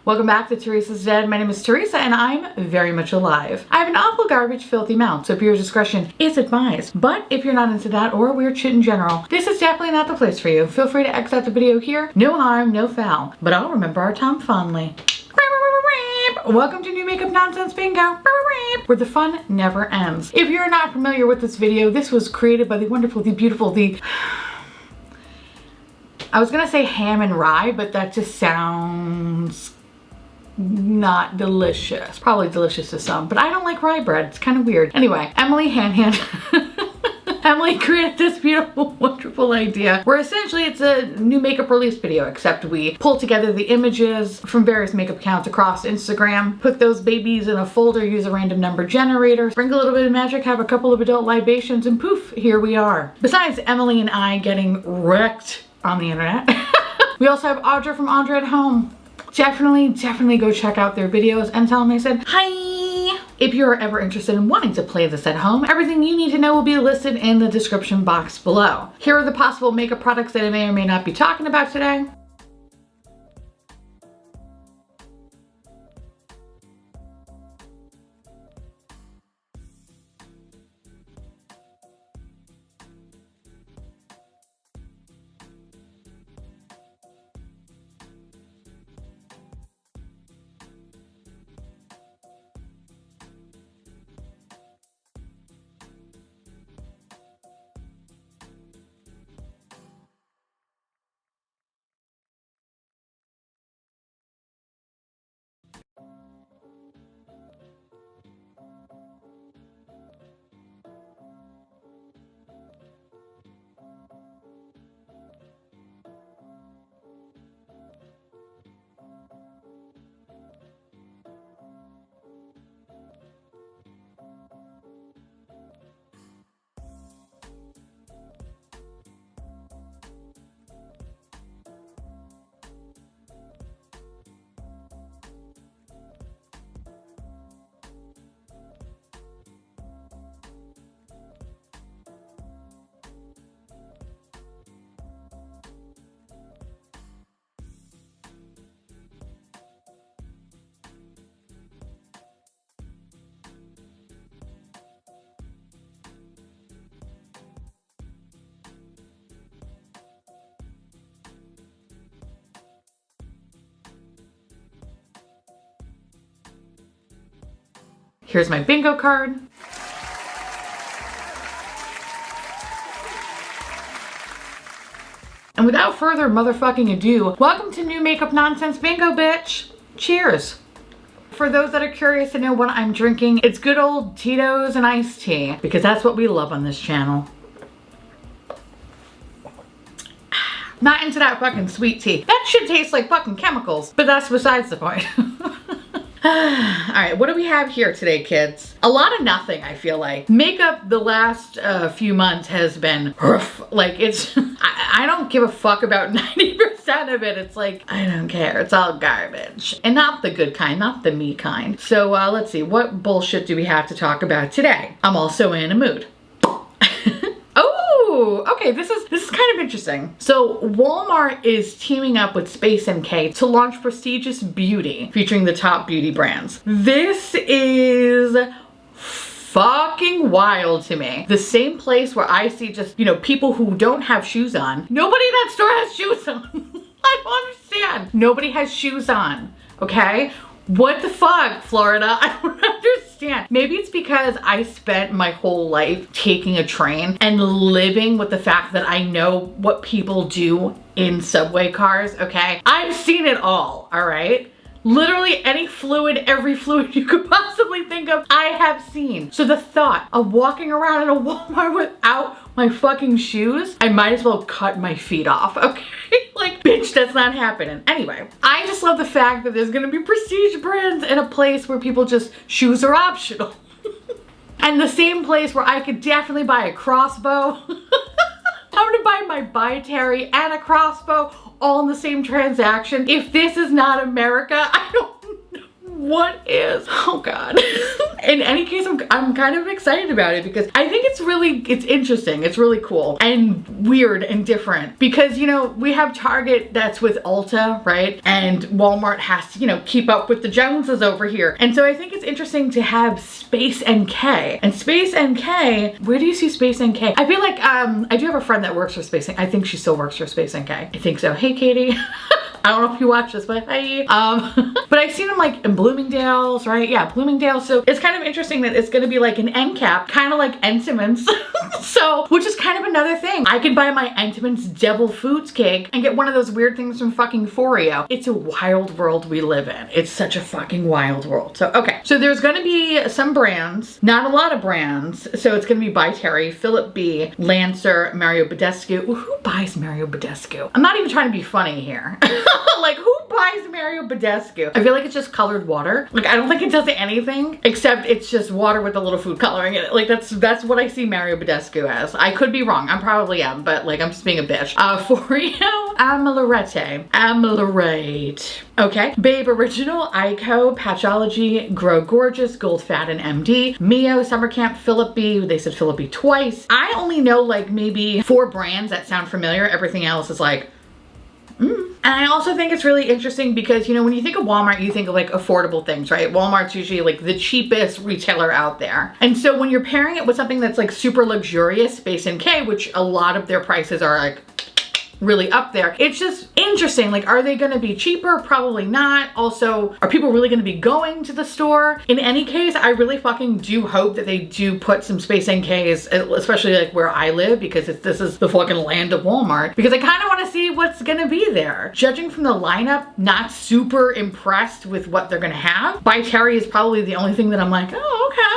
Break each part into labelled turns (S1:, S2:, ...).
S1: Welcome back to Theresa's Dead. My name is Theresa and I'm very much alive. I have an awful garbage filthy mouth, so viewer discretion is advised. But if you're not into that or weird shit in general, this is definitely not the place for you. Feel free to exit the video here. No harm, no foul. But I'll remember our time fondly. Welcome to New Makeup Nonsense Bingo, where the fun never ends. If you're not familiar with this video, this was created by the wonderful, the beautiful, I was gonna say ham and rye, but that just sounds not delicious. Probably delicious to some, but I don't like rye bread. It's kind of weird. Anyway, Emily Emily created this beautiful, wonderful idea where essentially it's a new makeup release video, except we pull together the images from various makeup accounts across Instagram, put those babies in a folder, use a random number generator, sprinkle a little bit of magic, have a couple of adult libations, and poof, here we are. Besides Emily and I getting wrecked on the internet, we also have Audra from Audra at Home. Definitely go check out their videos and tell them I said hi. If you're ever interested in wanting to play this at home, everything you need to know will be listed in the description box below. Here are the possible makeup products that I may or may not be talking about today. Here's my bingo card. And without further motherfucking ado, welcome to New Makeup Nonsense Bingo, bitch. Cheers. For those that are curious to know what I'm drinking, it's good old Tito's and iced tea, because that's what we love on this channel. Not into that fucking sweet tea. That shit tastes like fucking chemicals, but that's besides the point. Alright, what do we have here today, kids? A lot of nothing, I feel like. Makeup the last few months has been rough. Like, it's, I don't give a fuck about 90% of it. It's like, I don't care. It's all garbage. And not the good kind, not the me kind. So let's see, what bullshit do we have to talk about today? I'm also in a mood. Okay, this is kind of interesting. So Walmart is teaming up with Space NK to launch Prestigious Beauty, featuring the top beauty brands. This is fucking wild to me. The same place where I see just, you know, people who don't have shoes on. Nobody in that store has shoes on. I don't understand. Nobody has shoes on, okay? What the fuck, Florida? I don't understand. Maybe it's because I spent my whole life taking a train and living with the fact that I know what people do in subway cars, okay? I've seen it all right? Literally any fluid, every fluid you could possibly think of, I have seen. So the thought of walking around in a Walmart without my fucking shoes, I might as well cut my feet off, okay? Like, bitch, that's not happening. Anyway, I just love the fact that there's gonna be prestige brands in a place where people just, shoes are optional. And the same place where I could definitely buy a crossbow. I'm gonna buy my biotary and a crossbow all in the same transaction. If this is not America, I don't know what is, oh God. In any case, I'm kind of excited about it because I think it's interesting. It's really cool and weird and different because, you know, we have Target that's with Ulta, right? And Walmart has to, you know, keep up with the Joneses over here. And so I think it's interesting to have Space NK. And Space NK, where do you see Space NK? I feel like, I do have a friend that works for Space NK. I think she still works for Space NK. I think so. Hey, Katie. I don't know if you watch this, but hey. But I've seen them like in Bloomingdale's, right? Yeah, Bloomingdale's. So it's kind of interesting that it's gonna be like an end cap, kind of like Entenmann's. So, which is kind of another thing. I could buy my Entenmann's Devil Foods cake and get one of those weird things from fucking Foreo. It's a wild world we live in. It's such a fucking wild world. So, okay. So there's gonna be some brands, not a lot of brands. So it's gonna be by Terry, Philip B, Lancer, Mario Badescu. Well, who buys Mario Badescu? I'm not even trying to be funny here. Like, who buys Mario Badescu? I feel like it's just colored water. Like, I don't think it does anything except it's just water with a little food coloring in it. Like, that's what I see Mario Badescu as. I could be wrong. I probably am, but like, I'm just being a bitch. Foreo Amilorate. Okay. Babe Original, Ico, Patchology, Grow Gorgeous, Gold Fat and MD, Mio, Summer Camp, Philip B. They said Philip B twice. I only know like maybe 4 brands that sound familiar. Everything else is like, And I also think it's really interesting because, you know, when you think of Walmart, you think of like affordable things, right? Walmart's usually like the cheapest retailer out there. And so when you're pairing it with something that's like super luxurious, Space NK, which a lot of their prices are like really up there. It's just interesting. Like, are they gonna be cheaper? Probably not. Also, are people really gonna be going to the store? In any case, I really fucking do hope that they do put some Space NKs, especially like where I live, because this is the fucking land of Walmart, because I kind of want to see what's gonna be there. Judging from the lineup, not super impressed with what they're gonna have. By Terry is probably the only thing that I'm like, oh, okay.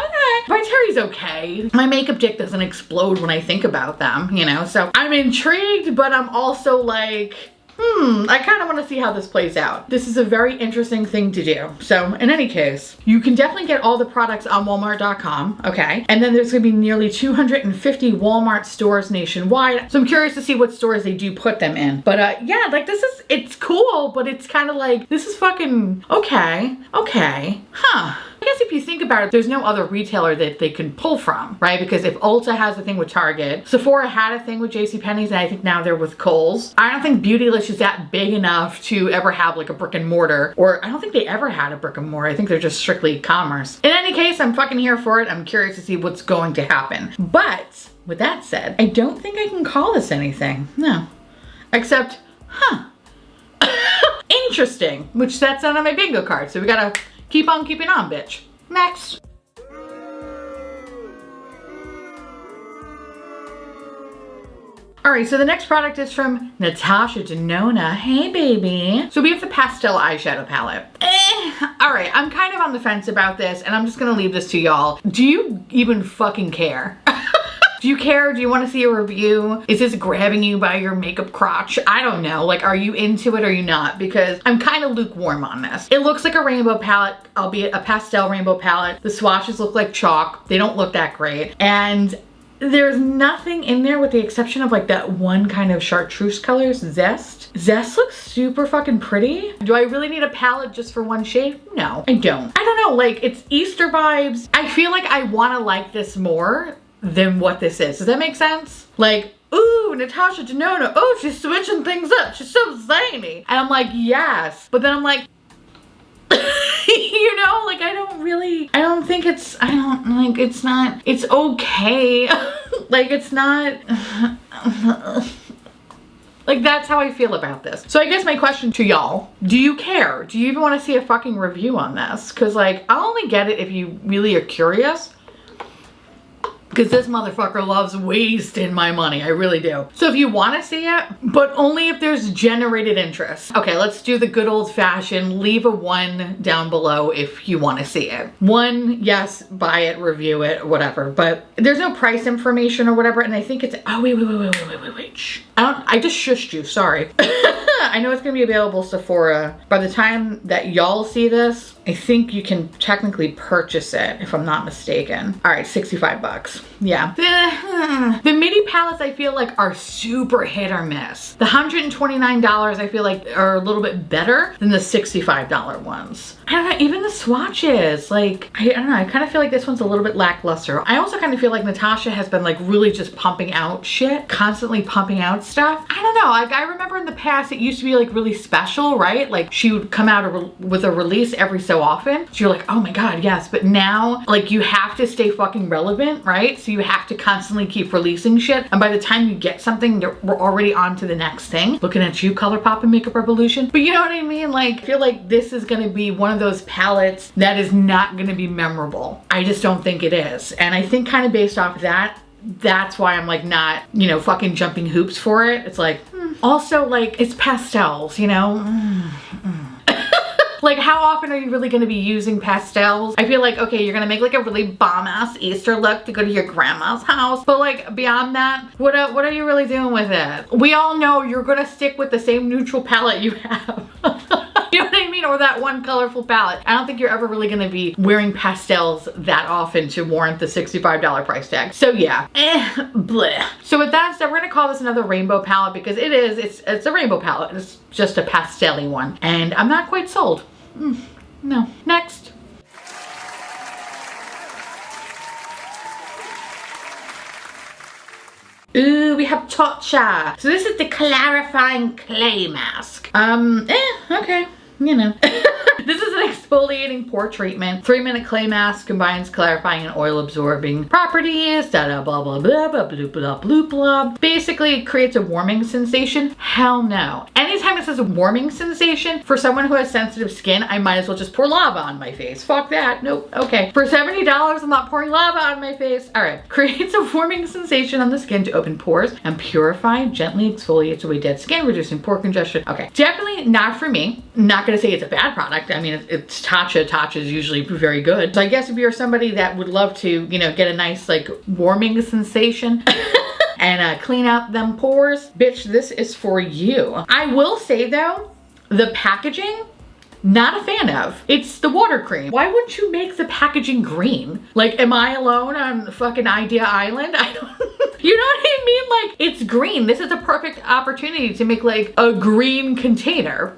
S1: By Terry's okay. My makeup dick doesn't explode when I think about them, you know? So I'm intrigued, but I'm also like, I kind of want to see how this plays out. This is a very interesting thing to do. So in any case, you can definitely get all the products on Walmart.com, okay? And then there's gonna be nearly 250 Walmart stores nationwide. So I'm curious to see what stores they do put them in. But yeah, like it's cool, but it's kind of like, this is fucking, okay, huh. I guess if you think about it, there's no other retailer that they can pull from, right? Because if Ulta has a thing with Target, Sephora had a thing with JCPenney's, and I think now they're with Kohl's. I don't think Beautylish is that big enough to ever have like a brick and mortar, or I don't think they ever had a brick and mortar. I think they're just strictly commerce. In any case, I'm fucking here for it. I'm curious to see what's going to happen. But with that said, I don't think I can call this anything. No. Except, interesting, which that's on my bingo card. So we gotta keep on keeping on, bitch. Next. All right, so the next product is from Natasha Denona. Hey, baby. So we have the Pastel eyeshadow palette. All right, I'm kind of on the fence about this, and I'm just gonna leave this to y'all. Do you even fucking care? Do you care? Do you want to see a review? Is this grabbing you by your makeup crotch? I don't know. Like, are you into it or are you not? Because I'm kind of lukewarm on this. It looks like a rainbow palette, albeit a pastel rainbow palette. The swatches look like chalk. They don't look that great. And there's nothing in there with the exception of like that one kind of chartreuse color, Zest. Zest looks super fucking pretty. Do I really need a palette just for one shade? No, I don't. I don't know, like it's Easter vibes. I feel like I want to like this more than what this is. Does that make sense? Like, ooh, Natasha Denona, oh, she's switching things up. She's so zany. And I'm like, yes. But then I'm like, you know, like I don't think it's, it's not, it's okay. Like it's not, like that's how I feel about this. So I guess my question to y'all, do you care? Do you even want to see a fucking review on this? Cause like, I'll only get it if you really are curious. Because this motherfucker loves wasting my money. I really do. So if you want to see it, but only if there's generated interest. Okay, let's do the good old fashioned. Leave a 1 down below if you want to see it. 1, yes, buy it, review it, whatever. But there's no price information or whatever. And I think it's, oh, wait. Shh. I just shushed you, sorry. I know it's going to be available Sephora. By the time that y'all see this, I think you can technically purchase it if I'm not mistaken. All right, 65 bucks. Yeah. The midi palettes I feel like are super hit or miss. The $129 I feel like are a little bit better than the $65 ones. I don't know, even the swatches, like, I don't know, I kind of feel like this one's a little bit lackluster. I also kind of feel like Natasha has been like really just pumping out shit, constantly pumping out stuff. I don't know, like I remember in the past it used to be like really special, right? Like she would come out with a release every so often. So you're like, oh my God, yes. But now like you have to stay fucking relevant, right? So you have to constantly keep releasing shit. And by the time you get something, we're already on to the next thing. Looking at you, Colourpop and Makeup Revolution. But you know what I mean? Like, I feel like this is gonna be one of those palettes that is not gonna be memorable. I just don't think it is. And I think kind of based off of that, that's why I'm like not, you know, fucking jumping hoops for it. It's like, also like it's pastels, you know? Like how often are you really gonna be using pastels? I feel like, okay, you're gonna make like a really bomb ass Easter look to go to your grandma's house. But like beyond that, what are you really doing with it? We all know you're gonna stick with the same neutral palette you have. You know what I mean? Or that one colorful palette. I don't think you're ever really gonna be wearing pastels that often to warrant the $65 price tag. So yeah, bleh. So with that said, we're gonna call this another rainbow palette because it's a rainbow palette. It's just a pastel-y one. And I'm not quite sold. No. Next. Ooh, we have Tatcha. So this is the clarifying clay mask. Okay. You know. This is an exfoliating pore treatment. 3-minute clay mask combines clarifying and oil absorbing properties. Da blah blah blah blah blah blah blah blah. Basically, it creates a warming sensation. Hell no. Anytime it says a warming sensation, for someone who has sensitive skin, I might as well just pour lava on my face. Fuck that. Nope. Okay. For $70, I'm not pouring lava on my face. All right. Creates a warming sensation on the skin to open pores and purify, gently exfoliates away dead skin, reducing pore congestion. Okay. Definitely not for me. Not gonna say it's a bad product. I mean, it's Tatcha. Tatcha is usually very good. So I guess if you're somebody that would love to, you know, get a nice like warming sensation and clean out them pores, bitch, this is for you. I will say though, the packaging, not a fan of. It's the water cream. Why wouldn't you make the packaging green? Like, am I alone on fucking Idea Island? I don't, you know what I mean? Like, it's green. This is a perfect opportunity to make like a green container.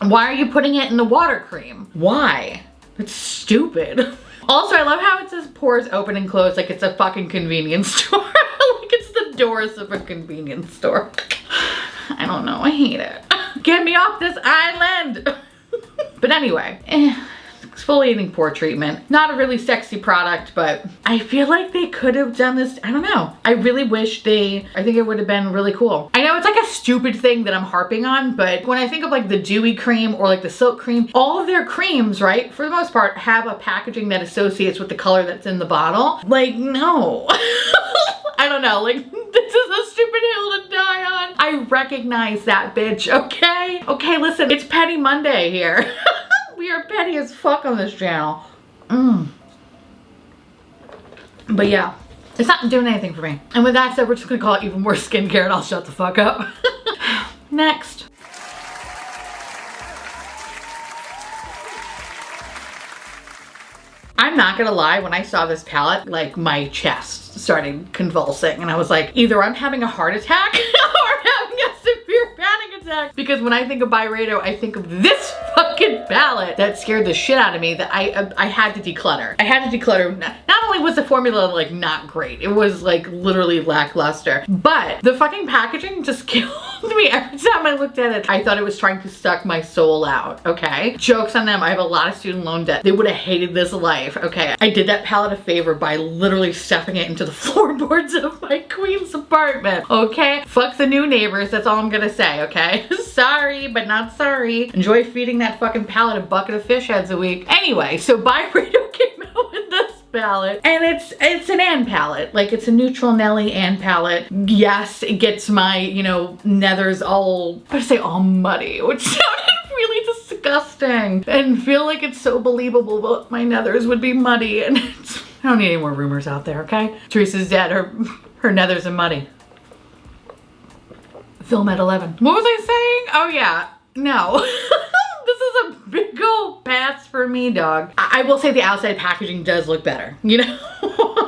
S1: Why are you putting it in the water cream? Why? It's stupid. Also, I love how it says pores open and close like it's a fucking convenience store. Like it's the doors of a convenience store. I don't know, I hate it. Get me off this island. But anyway, exfoliating pore treatment. Not a really sexy product, but I feel like they could have done this. I don't know. I really wish I think it would have been really cool. I know it's like a stupid thing that I'm harping on, but when I think of like the dewy cream or like the silk cream, all of their creams, right, for the most part, have a packaging that associates with the color that's in the bottle. Like, no. I don't know, like, this is a stupid hill to die on. I recognize that, bitch, okay? Okay, listen, it's Petty Monday here. We are petty as fuck on this channel. But yeah, it's not doing anything for me. And with that said, we're just gonna call it even more skincare and I'll shut the fuck up. Next. I'm not gonna lie, when I saw this palette, like my chest started convulsing and I was like, either I'm having a heart attack or I'm having a severe panic attack. Because when I think of Byredo, I think of this fucking palette that scared the shit out of me that I had to declutter. I had to declutter. Not only was the formula like not great, it was like literally lackluster, but the fucking packaging just killed me. Every time I looked at it, I thought it was trying to suck my soul out, okay? Jokes on them, I have a lot of student loan debt. They would have hated this life, okay? I did that palette a favor by literally stuffing it into the floorboards of my queen's apartment, okay? Fuck the new neighbors, that's all I'm gonna say, okay? Sorry, but not sorry. Enjoy feeding that fucking palette a bucket of fish heads a week. Anyway, so Byredo came out with this palette and it's an Ann palette. Like it's a neutral Nelly Ann palette. Yes, it gets my, you know, nethers all, I would say all muddy, which sounded really disgusting and feel like it's so believable that my nethers would be muddy and I don't need any more rumors out there, okay? Theresa's dead, her nethers are muddy. Film at 11. What was I saying? Oh yeah, no. This is a big old no, pass for me, dog. I will say the outside packaging does look better, you know?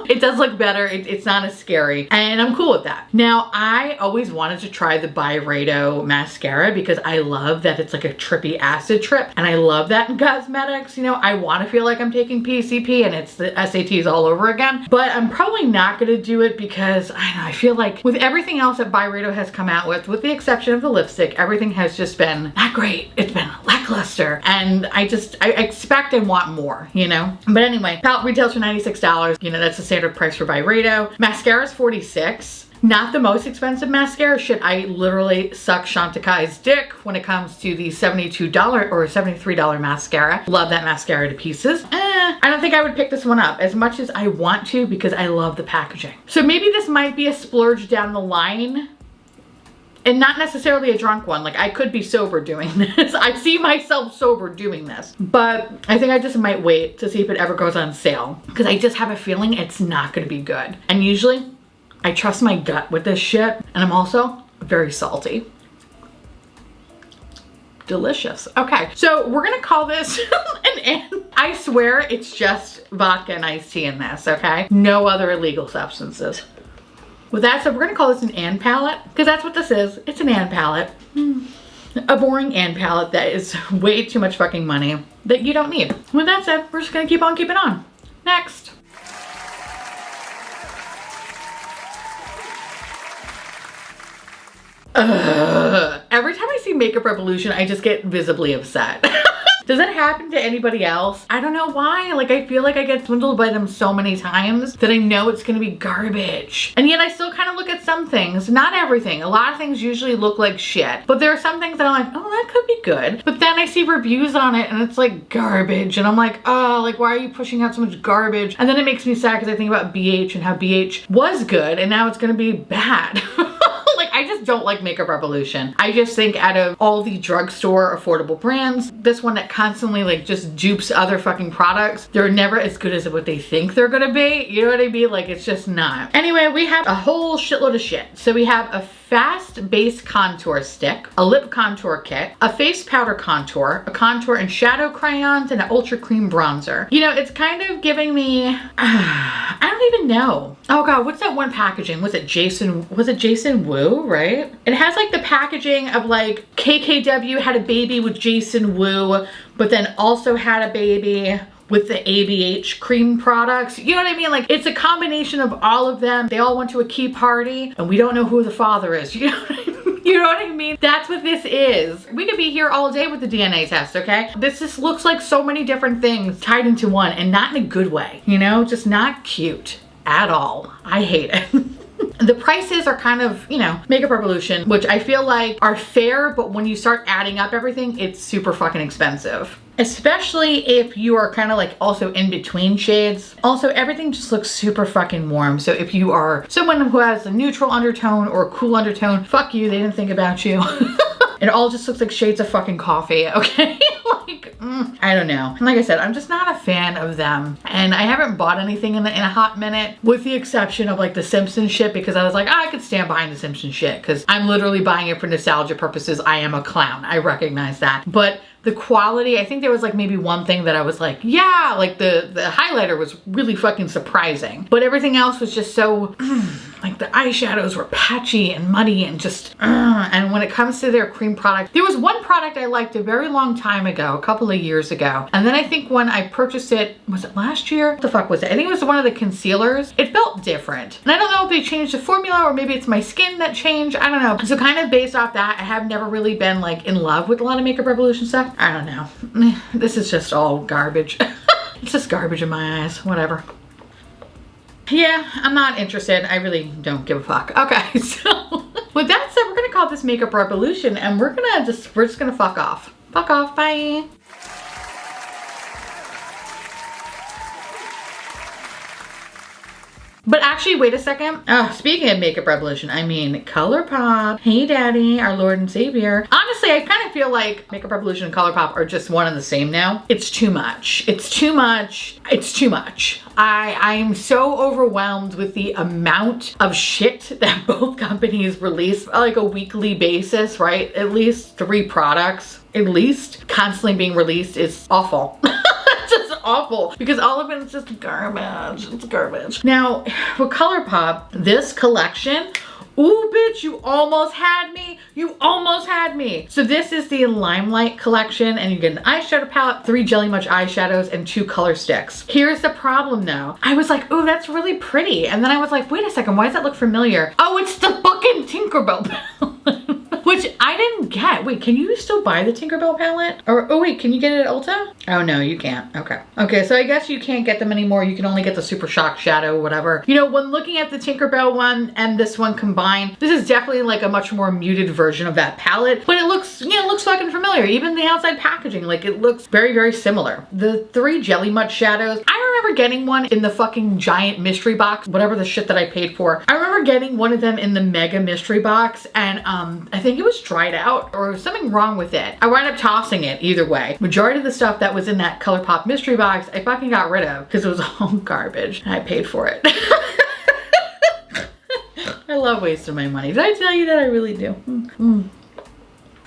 S1: It does look better. It's not as scary, and I'm cool with that. Now, I always wanted to try the Byredo mascara because I love that it's like a trippy acid trip, and I love that in cosmetics. You know, I want to feel like I'm taking PCP and it's the SATs all over again, but I'm probably not going to do it because I don't know, I feel like with everything else that Byredo has come out with the exception of the lipstick, everything has just been not great. It's been lackluster, and I expect and want more, you know? But anyway, palette retails for $96. You know, that's the standard price for Byredo. Mascara is $46. Not the most expensive mascara. Shit, I literally suck Chanticai's dick when it comes to the $72 or $73 mascara. Love that mascara to pieces. I don't think I would pick this one up as much as I want to because I love the packaging. So maybe this might be a splurge down the line. And not necessarily a drunk one. Like, I could be sober doing this. I see myself sober doing this. But I think I just might wait to see if it ever goes on sale. Because I just have a feeling it's not going to be good. And usually, I trust my gut with this shit. And I'm also very salty. Delicious. Okay, so we're going to call this an N. I swear it's just vodka and iced tea in this, okay? No other illegal substances. With that said, we're gonna call this an Ann palette because that's what this is. It's an Ann palette. A boring Ann palette that is way too much fucking money that you don't need. With that said, we're just gonna keep on keeping on. Next. Every time I see Makeup Revolution, I just get visibly upset. Does that happen to anybody else? I don't know why. Like, I feel like I get swindled by them so many times that I know it's gonna be garbage. And yet I still kind of look at some things, not everything. A lot of things usually look like shit, but there are some things that I'm like, oh, that could be good. But then I see reviews on it and it's like garbage. And I'm like, oh, like, why are you pushing out so much garbage? And then it makes me sad because I think about BH and how BH was good and now it's gonna be bad. I just don't like Makeup Revolution. I just think out of all the drugstore affordable brands, this one that constantly like just dupes other fucking products, they're never as good as what they think they're gonna be. You know what I mean? Like, it's just not. Anyway, we have a whole shitload of shit. So we have a fast base contour stick, a lip contour kit, a face powder contour, a contour and shadow crayons, and an ultra cream bronzer. You know, it's kind of giving me, I don't even know. Oh God, what's that one packaging? Was it Jason Wu, right? It has like the packaging of like KKW had a baby with Jason Wu, but then also had a baby with the ABH cream products. You know what I mean? Like, it's a combination of all of them. They all went to a key party and we don't know who the father is. You know what I mean? You know what I mean? That's what this is. We could be here all day with the DNA test, okay? This just looks like so many different things tied into one, and not in a good way, you know? Just not cute at all. I hate it. The prices are kind of, you know, Makeup Revolution, which I feel like are fair, but when you start adding up everything, it's super fucking expensive. Especially if you are kind of like also in between shades. Also, everything just looks super fucking warm. So if you are someone who has a neutral undertone or a cool undertone, fuck you, they didn't think about you. It all just looks like shades of fucking coffee, okay? Like, I don't know. And like I said, I'm just not a fan of them. And I haven't bought anything in a hot minute, with the exception of like the Simpsons shit, because I was like, I could stand behind the Simpsons shit, because I'm literally buying it for nostalgia purposes. I am a clown. I recognize that. But the quality, I think there was like maybe one thing that I was like, yeah, like the highlighter was really fucking surprising. But everything else was just so, like the eyeshadows were patchy and muddy and just, and when it comes to their cream product, there was one product I liked a very long time ago, a couple of years ago. And then I think when I purchased it, was it last year? What the fuck was it? I think it was one of the concealers. It felt different. And I don't know if they changed the formula or maybe it's my skin that changed. I don't know. So kind of based off that, I have never really been like in love with a lot of Makeup Revolution stuff. I don't know. This is just all garbage. It's just garbage in my eyes. Whatever. Yeah, I'm not interested. I really don't give a fuck. Okay, so with that said, we're gonna call this Makeup Revolution and we're just gonna fuck off. Fuck off, bye. But actually, wait a second. Oh, speaking of Makeup Revolution, I mean Colourpop. Hey daddy, our Lord and Savior. On a Honestly, I kind of feel like Makeup Revolution and Colourpop are just one and the same now. It's too much. It's too much. It's too much. I am so overwhelmed with the amount of shit that both companies release on like a weekly basis, right? At least 3 products, at least, constantly being released is awful. It's just awful because all of it is just garbage. It's garbage. Now, for Colourpop, this collection, ooh, bitch, you almost had me. You almost had me. So this is the Limelight collection, and you get an eyeshadow palette, 3 Jelly Much eyeshadows, and 2 color sticks. Here's the problem though. I was like, ooh, that's really pretty. And then I was like, wait a second, why does that look familiar? Oh, it's the fucking Tinkerbell palette. Which I didn't get. Wait, can you still buy the Tinkerbell palette? Or, oh wait, can you get it at Ulta? Oh no, you can't. Okay. Okay, so I guess you can't get them anymore. You can only get the Super Shock Shadow, whatever. You know, when looking at the Tinkerbell one and this one combined, this is definitely like a much more muted version of that palette, but it looks, you know, it looks fucking familiar. Even the outside packaging, like it looks very, very similar. The 3 Jelly Much shadows, I remember getting one in the fucking giant mystery box, whatever the shit that I paid for. I remember getting one of them in the mega mystery box, and I think it was dried out or something wrong with it. I wound up tossing it either way. Majority of the stuff that was in that Colourpop mystery box, I fucking got rid of because it was all garbage and I paid for it. I love wasting my money. Did I tell you that? I really do.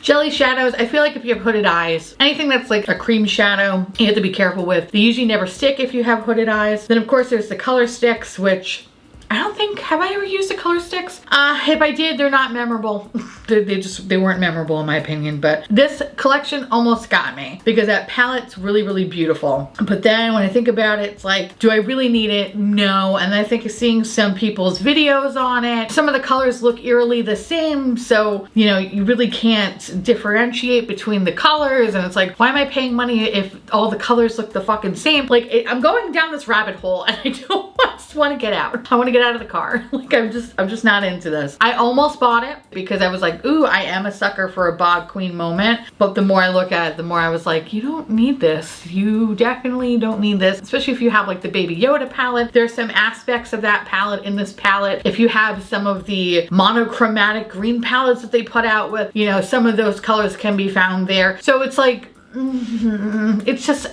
S1: Jelly shadows, I feel like if you have hooded eyes, anything that's like a cream shadow, you have to be careful with. They usually never stick if you have hooded eyes. Then of course there's the color sticks, which I don't think, have I ever used the color sticks? If I did, they're not memorable. they weren't memorable in my opinion, but this collection almost got me because that palette's really, really beautiful. But then when I think about it, it's like, do I really need it? No. And I think of seeing some people's videos on it. Some of the colors look eerily the same. So, you know, you really can't differentiate between the colors. And it's like, why am I paying money if all the colors look the fucking same? Like, I'm going down this rabbit hole and I just want to get out. I want to get out of the car. Like, I'm just not into this. I almost bought it because I was like, ooh, I am a sucker for a Bog Queen moment. But the more I look at it, the more I was like, you don't need this. You definitely don't need this, especially if you have like the Baby Yoda palette. There's some aspects of that palette in this palette. If you have some of the monochromatic green palettes that they put out with, you know, some of those colors can be found there. So it's like, it's just,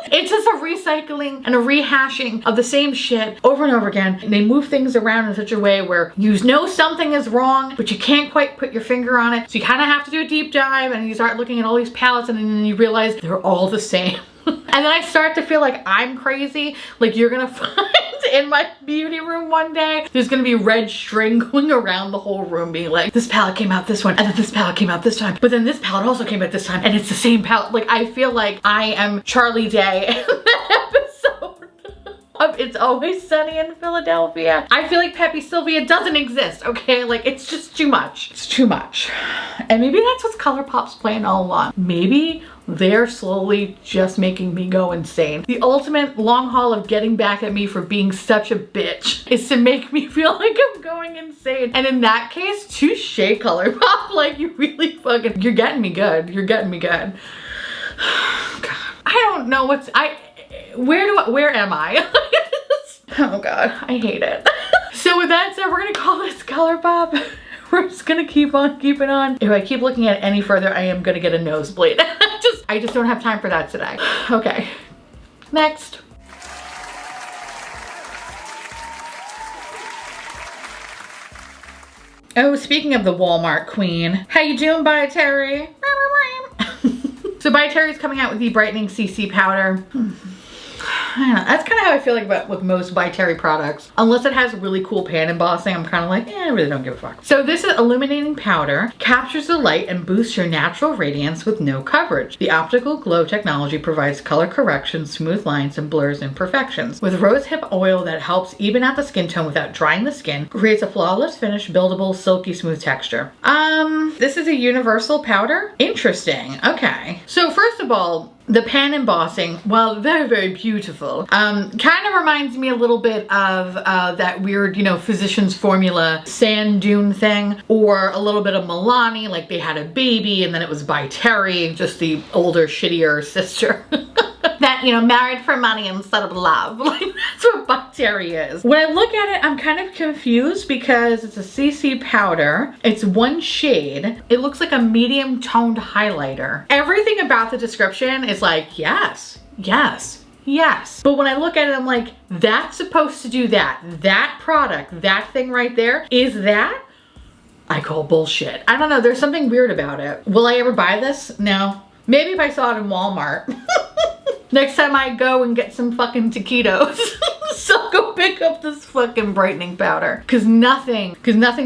S1: it's just a recycling and a rehashing of the same shit over and over again. And they move things around in such a way where you know something is wrong, but you can't quite put your finger on it. So you kind of have to do a deep dive and you start looking at all these palettes and then you realize they're all the same. And then I start to feel like I'm crazy. Like you're gonna find in my beauty room one day, there's gonna be red string going around the whole room being like, this palette came out this one, and then this palette came out this time, but then this palette also came out this time, and it's the same palette. Like I feel like I am Charlie Day in that episode of It's Always Sunny in Philadelphia. I feel like Peppy Sylvia doesn't exist, okay? Like it's just too much. It's too much. And maybe that's what Colourpop's playing all along. Maybe they're slowly just making me go insane. The ultimate long haul of getting back at me for being such a bitch is to make me feel like I'm going insane. And in that case, touche, Colourpop. Like you really fucking, you're getting me good. You're getting me good. God, I don't know what's, where am I? Oh God, I hate it. So with that said, we're gonna call this Colourpop. We're just gonna keep on keeping on. If I keep looking at it any further, I am gonna get a nosebleed. I just don't have time for that today. Okay, next. Oh, speaking of the Walmart queen, how you doing, By Terry? So By Terry's coming out with the brightening CC powder. I don't know. That's kind of how I feel like with most By Terry products. Unless it has really cool pan embossing, I'm kind of like, I really don't give a fuck. So this is illuminating powder, captures the light and boosts your natural radiance with no coverage. The optical glow technology provides color correction, smooth lines, and blurs imperfections. With rosehip oil that helps even out the skin tone without drying the skin, creates a flawless finish, buildable, silky smooth texture. This is a universal powder? Interesting. Okay. So first of all, the pan embossing, while very, very beautiful, kind of reminds me a little bit of that weird, you know, Physicians Formula sand dune thing, or a little bit of Milani, like they had a baby and then it was By Terry, just the older, shittier sister. That married for money instead of love. Like, that's what By Terry is. When I look at it, I'm kind of confused because it's a CC powder. It's one shade. It looks like a medium toned highlighter. Everything about the description is like, yes, yes, yes. But when I look at it, I'm like, that's supposed to do that. That product, that thing right there, is that? I call bullshit. I don't know, there's something weird about it. Will I ever buy this? No. Maybe if I saw it in Walmart. Next time I go and get some fucking taquitos. So go pick up this fucking brightening powder. Cause nothing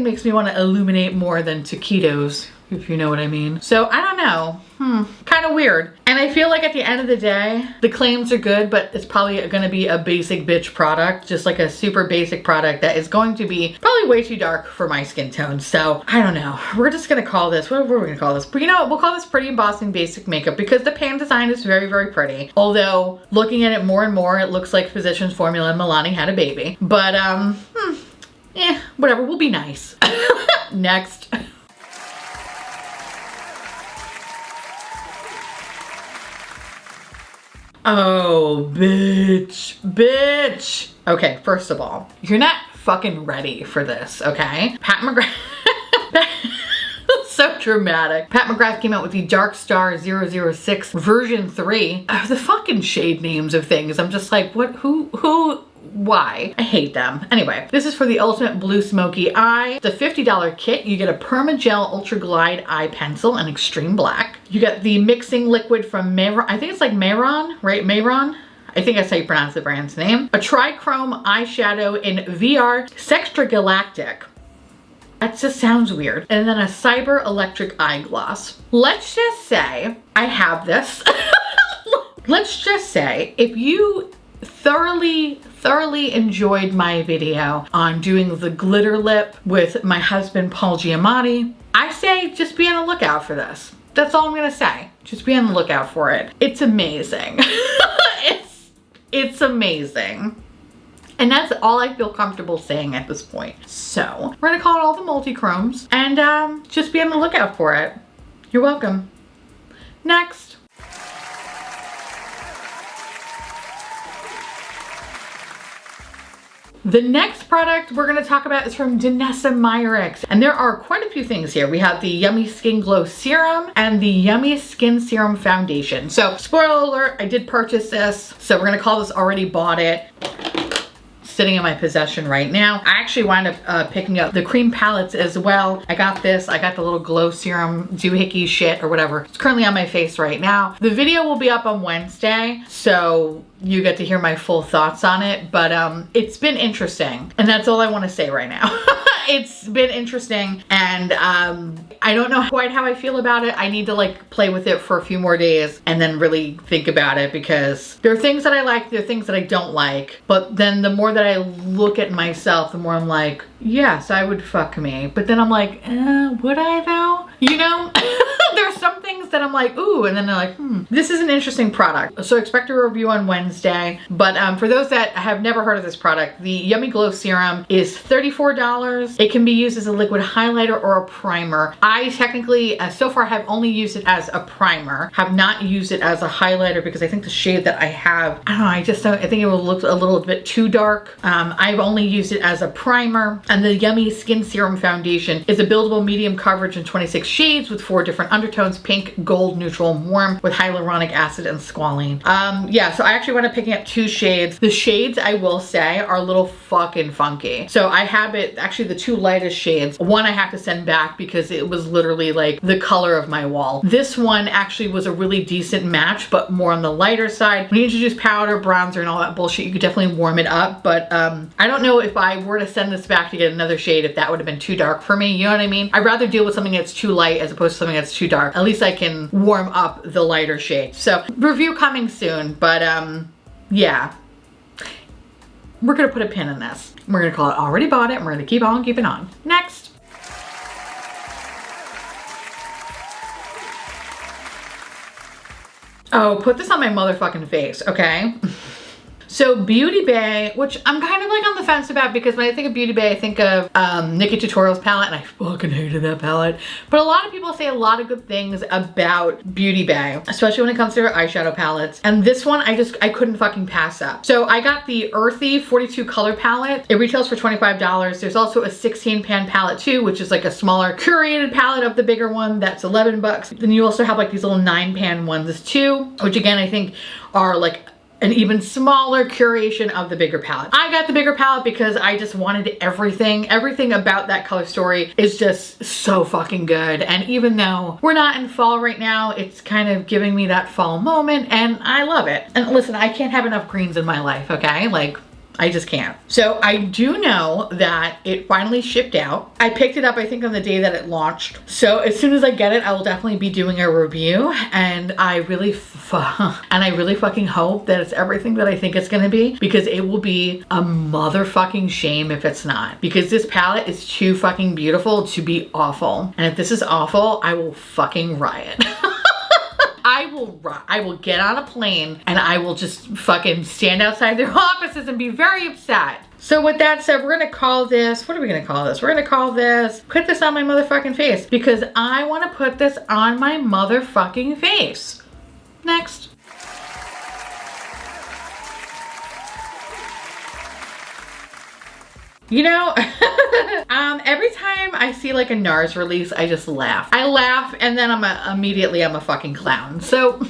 S1: makes me want to illuminate more than taquitos, if you know what I mean. So I don't know. Kind of weird. And I feel like at the end of the day, the claims are good, but it's probably gonna be a basic bitch product, just like a super basic product that is going to be probably way too dark for my skin tone. So I don't know. We're just gonna call this, what are we gonna call this? But you know what, we'll call this Pretty Embossing Basic Makeup because the pan design is very, very pretty. Although looking at it more and more, it looks like Physicians Formula and Milani had a baby. But whatever, we'll be nice. Next. Oh, bitch, bitch. Okay, first of all, you're not fucking ready for this, okay? Pat McGrath, so dramatic. Pat McGrath came out with the Dark Star 006 version 3. The fucking shade names of things. I'm just like, what, who, why? I hate them. Anyway, this is for the Ultimate Blue Smoky Eye. It's a $50 kit. You get a Permagel Ultra Glide Eye Pencil in Extreme Black. You get the mixing liquid from Mayron. I think it's like Mayron, right? Mayron? I think that's how you pronounce the brand's name. A Trichrome eyeshadow in VR Sextra Galactic. That just sounds weird. And then a Cyber Electric Eye Gloss. Let's just say I have this. Let's just say if you thoroughly enjoyed my video on doing the glitter lip with my husband Paul Giamatti, I say just be on the lookout for this. That's all I'm gonna say. Just be on the lookout for it. It's amazing. it's amazing. And that's all I feel comfortable saying at this point. So we're gonna call it all the multi-chromes and just be on the lookout for it. You're welcome. Next. The next product we're gonna talk about is from Danessa Myricks. And there are quite a few things here. We have the Yummy Skin Glow Serum and the Yummy Skin Serum Foundation. So spoiler alert, I did purchase this. So we're gonna call this already bought it. Sitting in my possession right now. I actually wound up picking up the cream palettes as well. I got this, I got the little glow serum doohickey shit or whatever. It's currently on my face right now. The video will be up on Wednesday, so you get to hear my full thoughts on it, but it's been interesting. And that's all I wanna say right now. It's been interesting and I don't know quite how I feel about it. I need to like play with it for a few more days and then really think about it because there are things that I like, there are things that I don't like, but then the more that I look at myself, the more I'm like, yes, I would fuck me. But then I'm like, would I though? You know? There's some things that I'm like, ooh, and then they're like, this is an interesting product. So expect a review on Wednesday. But for those that have never heard of this product, the Yummy Glow Serum is $34. It can be used as a liquid highlighter or a primer. I technically, so far, have only used it as a primer, have not used it as a highlighter because I think the shade that I have, I don't know, I just don't, I think it will look a little bit too dark. I've only used it as a primer. And the Yummy Skin Serum Foundation is a buildable medium coverage in 26 shades with 4 different undertones, pink, gold, neutral, and warm with hyaluronic acid and squalene. Yeah, so I actually wound up picking up 2 shades. The shades, I will say, are a little fucking funky. So I have it, actually the 2 lightest shades. One I have to send back because it was literally like the color of my wall. This one actually was a really decent match, but more on the lighter side. When you introduce powder, bronzer, and all that bullshit, you could definitely warm it up, but I don't know if I were to send this back to get another shade, if that would have been too dark for me, you know what I mean? I'd rather deal with something that's too light as opposed to something that's too dark. At least I can warm up the lighter shade. So review coming soon, but yeah. We're gonna put a pin in this. We're gonna call it already bought it and we're gonna keep on keeping on. Next. Oh, put this on my motherfucking face, okay? So So Beauty Bay, which I'm kind of like on the fence about because when I think of Beauty Bay, I think of Nikki Tutorial's palette, and I fucking hated that palette. But a lot of people say a lot of good things about Beauty Bay, especially when it comes to her eyeshadow palettes. And this one, I couldn't fucking pass up. So I got the Earthy 42 color palette. It retails for $25. There's also a 16 pan palette too, which is like a smaller curated palette of the bigger one. That's 11 bucks. Then you also have like these little 9 pan ones too, which again, I think are like an even smaller curation of the bigger palette. I got the bigger palette because I just wanted everything. Everything about that color story is just so fucking good. And even though we're not in fall right now, it's kind of giving me that fall moment and I love it. And listen, I can't have enough greens in my life, okay? Like, I just can't. So I do know that it finally shipped out. I picked it up, I think, on the day that it launched. So as soon as I get it, I will definitely be doing a review. And I really fucking hope that it's everything that I think it's gonna be, because it will be a motherfucking shame if it's not. Because this palette is too fucking beautiful to be awful. And if this is awful, I will fucking riot. I will get on a plane and I will just fucking stand outside their offices and be very upset. So with that said, we're gonna call this, what are we gonna call this? We're gonna call this, put this on my motherfucking face, because I wanna put this on my motherfucking face. Next. You know, every time I see like a Nars release, I just laugh. I laugh and then I'm a fucking clown. So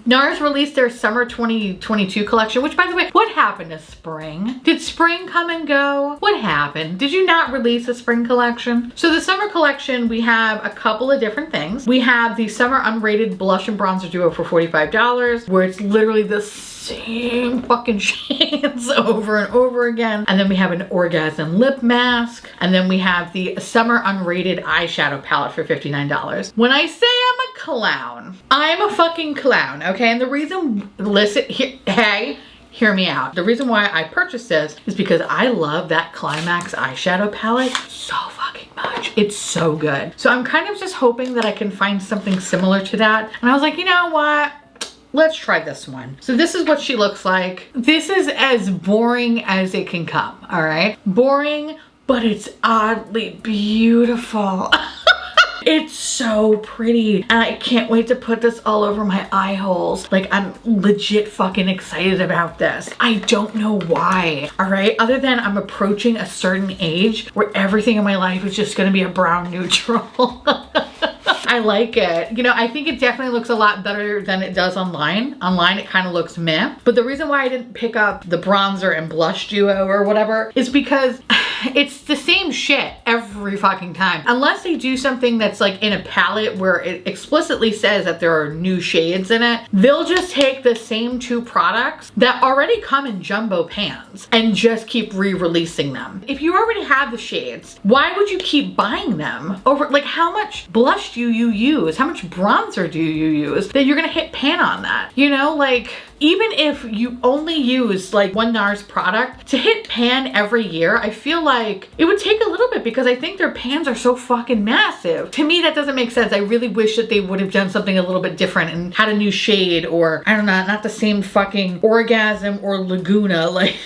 S1: Nars released their summer 2022 collection, which by the way, what happened to spring? Did spring come and go? What happened? Did you not release a spring collection? So the summer collection, we have a couple of different things. We have the summer unrated blush and bronzer duo for $45, where it's literally the same fucking shades over and over again. And then we have an orgasm lip mask. And then we have the summer unrated eyeshadow palette for $59. When I say I'm a clown, I'm a fucking clown, okay? And the reason, listen, hey, hear me out. The reason why I purchased this is because I love that Climax eyeshadow palette so fucking much. It's so good. So I'm kind of just hoping that I can find something similar to that. And I was like, you know what? Let's try this one. So this is what she looks like. This is as boring as it can come, all right? Boring, but it's oddly beautiful. It's so pretty. And I can't wait to put this all over my eye holes. Like, I'm legit fucking excited about this. I don't know why, all right? Other than I'm approaching a certain age where everything in my life is just gonna be a brown neutral. I like it. You know, I think it definitely looks a lot better than it does online. Online, it kind of looks meh. But the reason why I didn't pick up the bronzer and blush duo or whatever is because it's the same shit every fucking time. Unless they do something that's like in a palette where it explicitly says that there are new shades in it, they'll just take the same two products that already come in jumbo pans and just keep re-releasing them. If you already have the shades, why would you keep buying them over, like, how much blush do you use? How much bronzer do you use that you're gonna hit pan on that? You know, like, even if you only use like one Nars product, to hit pan every year, I feel like it would take a little bit because I think their pans are so fucking massive. To me, that doesn't make sense. I really wish that they would have done something a little bit different and had a new shade, or I don't know, not the same fucking Orgasm or Laguna, like,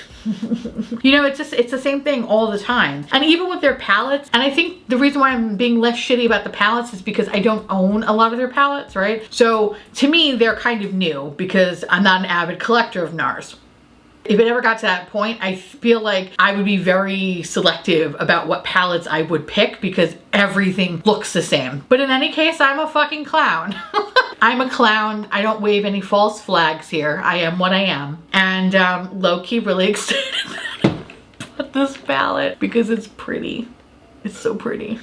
S1: you know, it's the same thing all the time. And even with their palettes, and I think the reason why I'm being less shitty about the palettes is because I don't own a lot of their palettes, right? So to me, they're kind of new because I'm not an avid collector of Nars. If it ever got to that point, I feel like I would be very selective about what palettes I would pick because everything looks the same. But in any case, I'm a fucking clown. I'm a clown. I don't wave any false flags here. I am what I am. And low-key really excited about this palette because it's pretty. It's so pretty.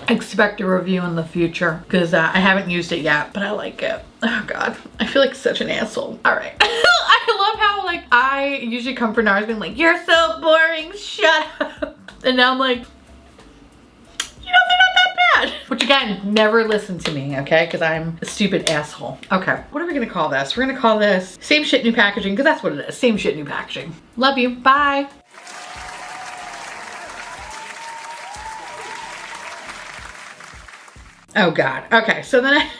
S1: Expect a review in the future because I haven't used it yet, but I like it. Oh God, I feel like such an asshole. All right. I love how like I usually come for Nars being like, you're so boring, shut up. And now I'm like, you know, they're not that bad. Which again, never listen to me, okay? Because I'm a stupid asshole. Okay, what are we gonna call this? We're gonna call this same shit, new packaging, because that's what it is. Same shit, new packaging. Love you, bye. Oh God. Okay, so then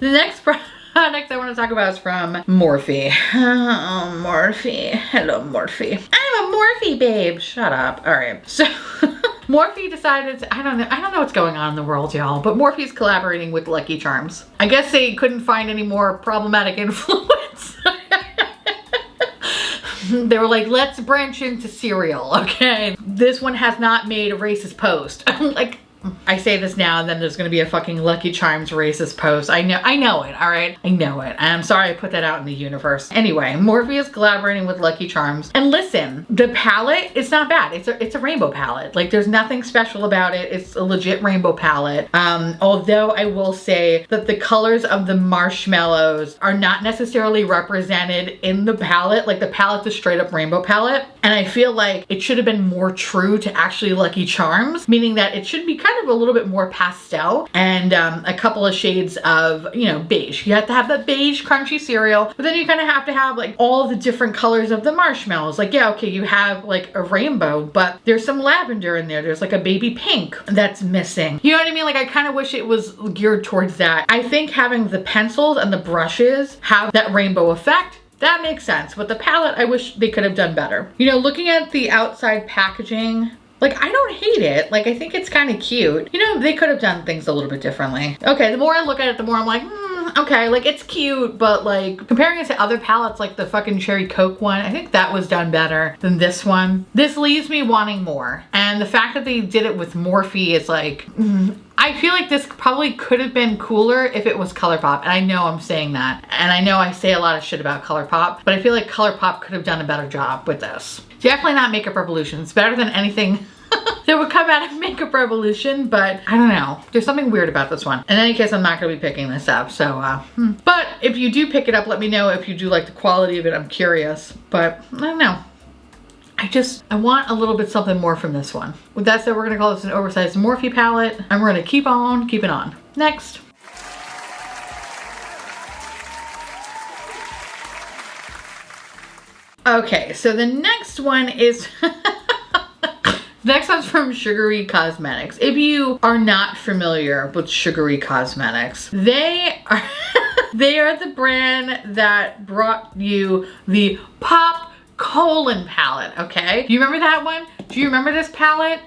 S1: the next Next I want to talk about is from Morphe. Oh, Morphe. Hello, Morphe. I'm a Morphe babe. Shut up. All right. So Morphe decided I don't know what's going on in the world, y'all, but Morphe's collaborating with Lucky Charms. I guess they couldn't find any more problematic influence. They were like, let's branch into cereal, okay? This one has not made a racist post. I'm like, I say this now and then there's gonna be a fucking Lucky Charms racist post. I know it, all right? I know it. I'm sorry I put that out in the universe. Anyway, Morphe is collaborating with Lucky Charms. And listen, the palette is not bad. It's a rainbow palette. Like, there's nothing special about it. It's a legit rainbow palette. Although I will say that the colors of the marshmallows are not necessarily represented in the palette. Like, the palette's a straight up rainbow palette. And I feel like it should have been more true to actually Lucky Charms, meaning that it should be kind of a little bit more pastel and a couple of shades of, you know, beige. You have to have that beige crunchy cereal, but then you kind of have to have like all the different colors of the marshmallows. Like, yeah, okay, you have like a rainbow, but there's some lavender in there. There's like a baby pink that's missing. You know what I mean? Like, I kind of wish it was geared towards that. I think having the pencils and the brushes have that rainbow effect. That makes sense, but the palette, I wish they could have done better. You know, looking at the outside packaging, like, I don't hate it. Like, I think it's kind of cute. You know, they could have done things a little bit differently. Okay, the more I look at it, the more I'm like, okay, like, it's cute, but like, comparing it to other palettes, like the fucking Cherry Coke one, I think that was done better than this one. This leaves me wanting more. And the fact that they did it with Morphe is like, I feel like this probably could have been cooler if it was Colourpop, and I know I'm saying that. And I know I say a lot of shit about Colourpop, but I feel like Colourpop could have done a better job with this. Definitely not Makeup Revolution. It's better than anything that would come out of Makeup Revolution, but I don't know. There's something weird about this one. In any case, I'm not gonna be picking this up, so, But if you do pick it up, let me know if you do like the quality of it. I'm curious, but I don't know. I want a little bit something more from this one. With that said, we're gonna call this an oversized Morphe palette, and we're gonna keep on keeping on. Next. Okay, so the next one is, next one's from Sugary Cosmetics. If you are not familiar with Sugary Cosmetics, they are, they are the brand that brought you the Pop Colon palette, okay? Do you remember that one? Do you remember this palette?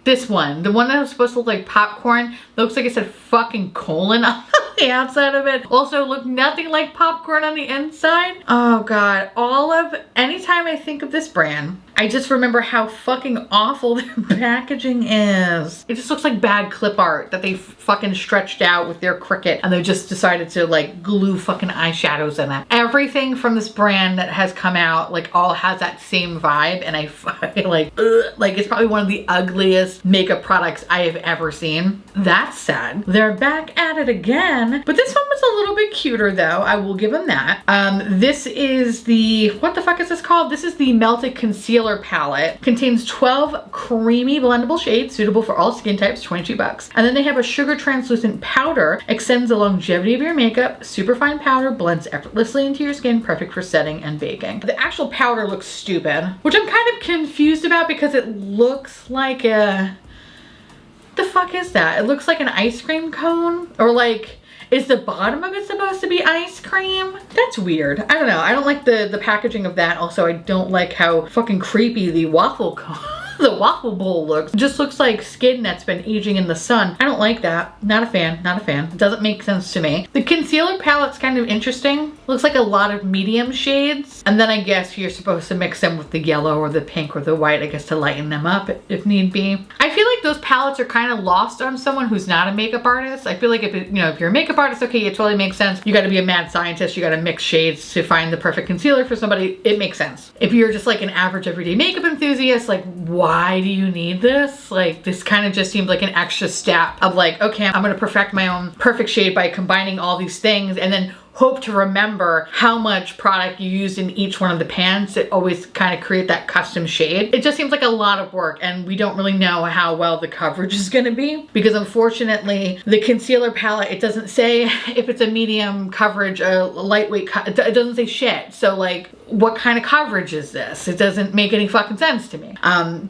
S1: This one, the one that was supposed to look like popcorn, looks like it said fucking colon on the outside of it. Also looked nothing like popcorn on the inside. Oh God, anytime I think of this brand, I just remember how fucking awful their packaging is. It just looks like bad clip art that they fucking stretched out with their Cricut and they just decided to like glue fucking eyeshadows in it. Everything from this brand that has come out like all has that same vibe, and I feel like, ugh, like it's probably one of the ugliest makeup products I have ever seen. That's sad. They're back at it again, but this one was a little bit cuter though. I will give them that. This is the, what the fuck is this called? This is the Melted Concealer palette. Contains 12 creamy blendable shades suitable for all skin types, 22 bucks. And then they have a sugar translucent powder, extends the longevity of your makeup. Super fine powder blends effortlessly into your skin, perfect for setting and baking. The actual powder looks stupid, which I'm kind of confused about because it looks like a, the fuck is that? It looks like an ice cream cone, or like, is the bottom of it supposed to be ice cream? That's weird. I don't know. I don't like the packaging of that. Also, I don't like how fucking creepy the waffle cone the waffle bowl looks. It just looks like skin that's been aging in the sun. I don't like that. Not a fan, not a fan. It doesn't make sense to me. The concealer palette's kind of interesting. Looks like a lot of medium shades. And then I guess you're supposed to mix them with the yellow or the pink or the white, I guess, to lighten them up if need be. I feel like those palettes are kind of lost on someone who's not a makeup artist. I feel like if you're a makeup artist, okay, it totally makes sense. You gotta be a mad scientist. You gotta mix shades to find the perfect concealer for somebody. It makes sense. If you're just like an average everyday makeup enthusiast, like, why do you need this? Like, this kind of just seemed like an extra step of like, okay, I'm gonna perfect my own perfect shade by combining all these things and then hope to remember how much product you used in each one of the pans to always kind of create that custom shade. It just seems like a lot of work, and we don't really know how well the coverage is gonna be, because unfortunately the concealer palette, it doesn't say if it's a medium coverage, a lightweight, it doesn't say shit. So like, what kind of coverage is this? It doesn't make any fucking sense to me.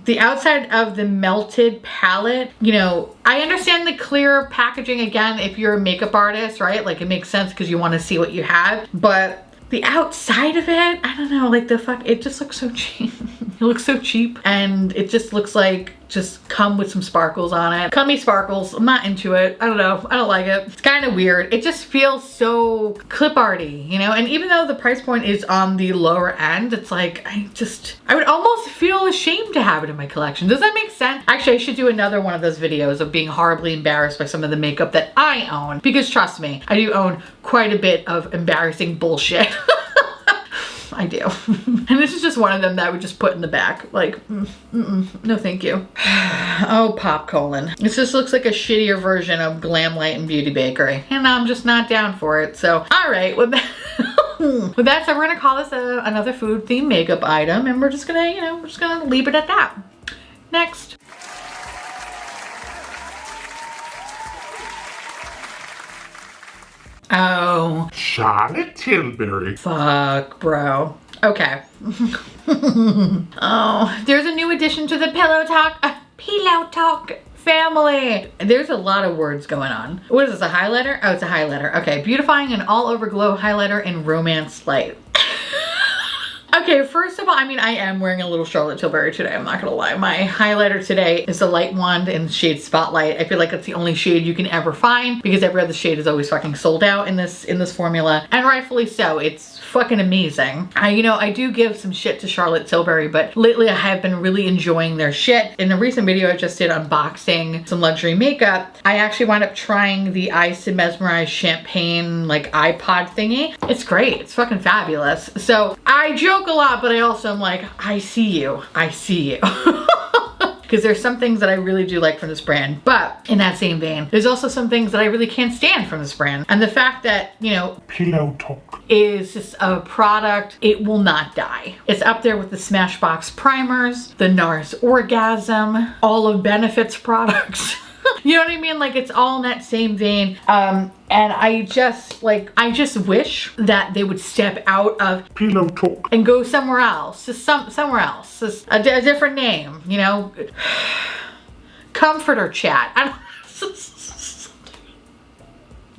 S1: The outside of the melted palette, you know, I understand the clear packaging again if you're a makeup artist, right? Like it makes sense because you want to see what you have, but the outside of it, I don't know, like it just looks so cheap. It looks so cheap and it just looks like just come with some sparkles on it. Cummy sparkles, I'm not into it. I don't know, I don't like it. It's kind of weird. It just feels so clip arty, you know? And even though the price point is on the lower end, it's like, I would almost feel ashamed to have it in my collection. Does that make sense? Actually, I should do another one of those videos of being horribly embarrassed by some of the makeup that I own, because trust me, I do own quite a bit of embarrassing bullshit. I do. And this is just one of them that I would just put in the back. Like, no thank you. Oh, pop colon. This just looks like a shittier version of Glam Light and Beauty Bakery. And I'm just not down for it. So, all right. With that, with that said, we're gonna call this another food themed makeup item. And we're just gonna, you know, we're just gonna leave it at that. Next. Oh.
S2: Charlotte Tilbury.
S1: Fuck, bro. Okay. Oh, there's a new addition to the Pillow Talk family. There's a lot of words going on. What is this, a highlighter? Oh, it's a highlighter. Okay, beautifying and all over glow highlighter in Romance Light. Okay, first of all, I mean, I am wearing a little Charlotte Tilbury today, I'm not gonna lie. My highlighter today is the Light Wand in shade Spotlight. I feel like it's the only shade you can ever find because every other shade is always fucking sold out in this formula, and rightfully so. It's fucking amazing. You know, I do give some shit to Charlotte Tilbury, but lately I have been really enjoying their shit. In the recent video I just did unboxing some luxury makeup, I actually wound up trying the Eyes to Mesmerize Champagne like iPod thingy. It's great, it's fucking fabulous. So I joke a lot, but I also am like, I see you. Because there's some things that I really do like from this brand, but in that same vein, there's also some things that I really can't stand from this brand. And the fact that, you know,
S2: Pillow Talk
S1: is just a product, it will not die. It's up there with the Smashbox primers, the Nars Orgasm, all of Benefit's products. You know what I mean? Like, it's all in that same vein. And I just wish that they would step out of
S2: Pillow Talk
S1: and go somewhere else, just somewhere else, just a different name, you know? Comforter Chat. I don't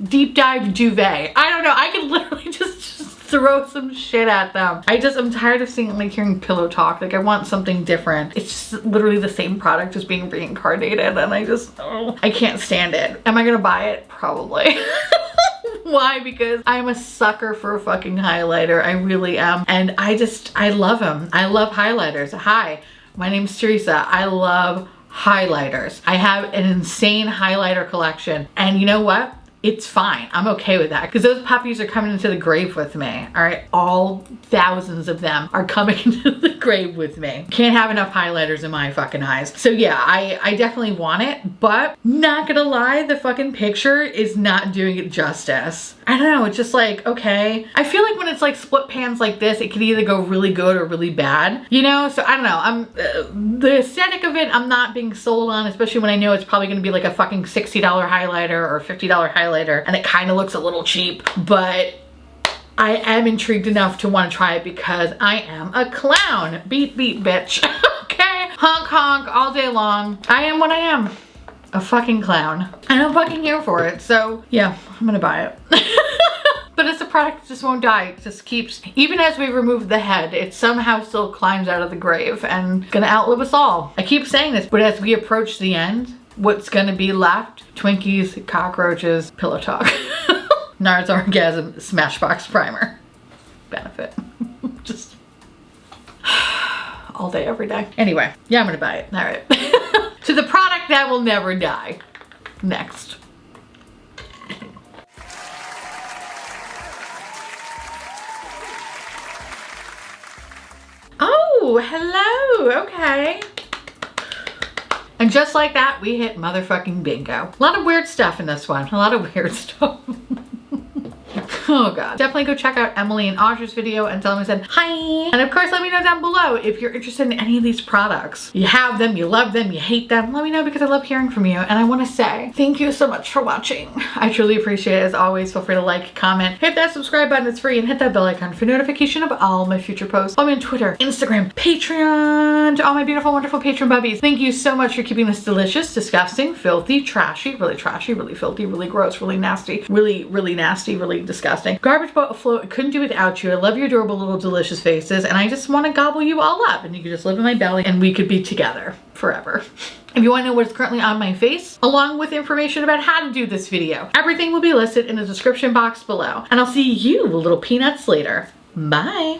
S1: Deep Dive Duvet. I don't know. I could literally just throw some shit at them. I'm tired of hearing Pillow Talk. Like, I want something different. It's just literally the same product just being reincarnated, and I can't stand it. Am I gonna buy it? Probably. Why? Because I'm a sucker for a fucking highlighter. I really am. And I love them. I love highlighters. Hi, my name's Theresa. I love highlighters. I have an insane highlighter collection. And you know what? It's fine. I'm okay with that because those puppies are coming into the grave with me. All right, all thousands of them are coming into the grave with me. Can't have enough highlighters in my fucking eyes. So yeah, I definitely want it, but not gonna lie, the fucking picture is not doing it justice. I don't know, it's just like, okay. I feel like when it's like split pans like this, it could either go really good or really bad, you know? So I don't know, the aesthetic of it, I'm not being sold on, especially when I know it's probably gonna be like a fucking $60 highlighter or $50 highlighter, and it kind of looks a little cheap, but I am intrigued enough to want to try it because I am a clown. Beep, beep, bitch. Okay? Honk, honk all day long. I am what I am. A fucking clown. And I'm fucking here for it. So yeah, I'm gonna buy it. But it's a product that just won't die. It just keeps, even as we remove the head, it somehow still climbs out of the grave and gonna outlive us all. I keep saying this, but as we approach the end, what's gonna be left? Twinkies, cockroaches, Pillow Talk. Nars Orgasm Smashbox Primer. Benefit. Just all day, every day. Anyway, yeah, I'm gonna buy it. All right. So the product that will never die. Next. Oh, hello. Okay. And just like that, we hit motherfucking bingo. A lot of weird stuff in this one. A lot of weird stuff. Oh God. Definitely go check out Emily and Audra's video and tell them I said hi. And of course, let me know down below if you're interested in any of these products. You have them, you love them, you hate them. Let me know because I love hearing from you. And I want to say thank you so much for watching. I truly appreciate it. As always, feel free to like, comment, hit that subscribe button. It's free, and hit that bell icon for notification of all my future posts. Follow me on Twitter, Instagram, Patreon. To all my beautiful, wonderful patron bubbies, thank you so much for keeping this delicious, disgusting, filthy, trashy, really filthy, really gross, really nasty, really nasty, really disgusting garbage boat afloat. Couldn't do without you. I love your adorable little delicious faces, and I just want to gobble you all up, and you could just live in my belly and we could be together forever. If you want to know what's currently on my face, along with information about how to do this video, everything will be listed in the description box below. And I'll see you little peanuts later. Bye.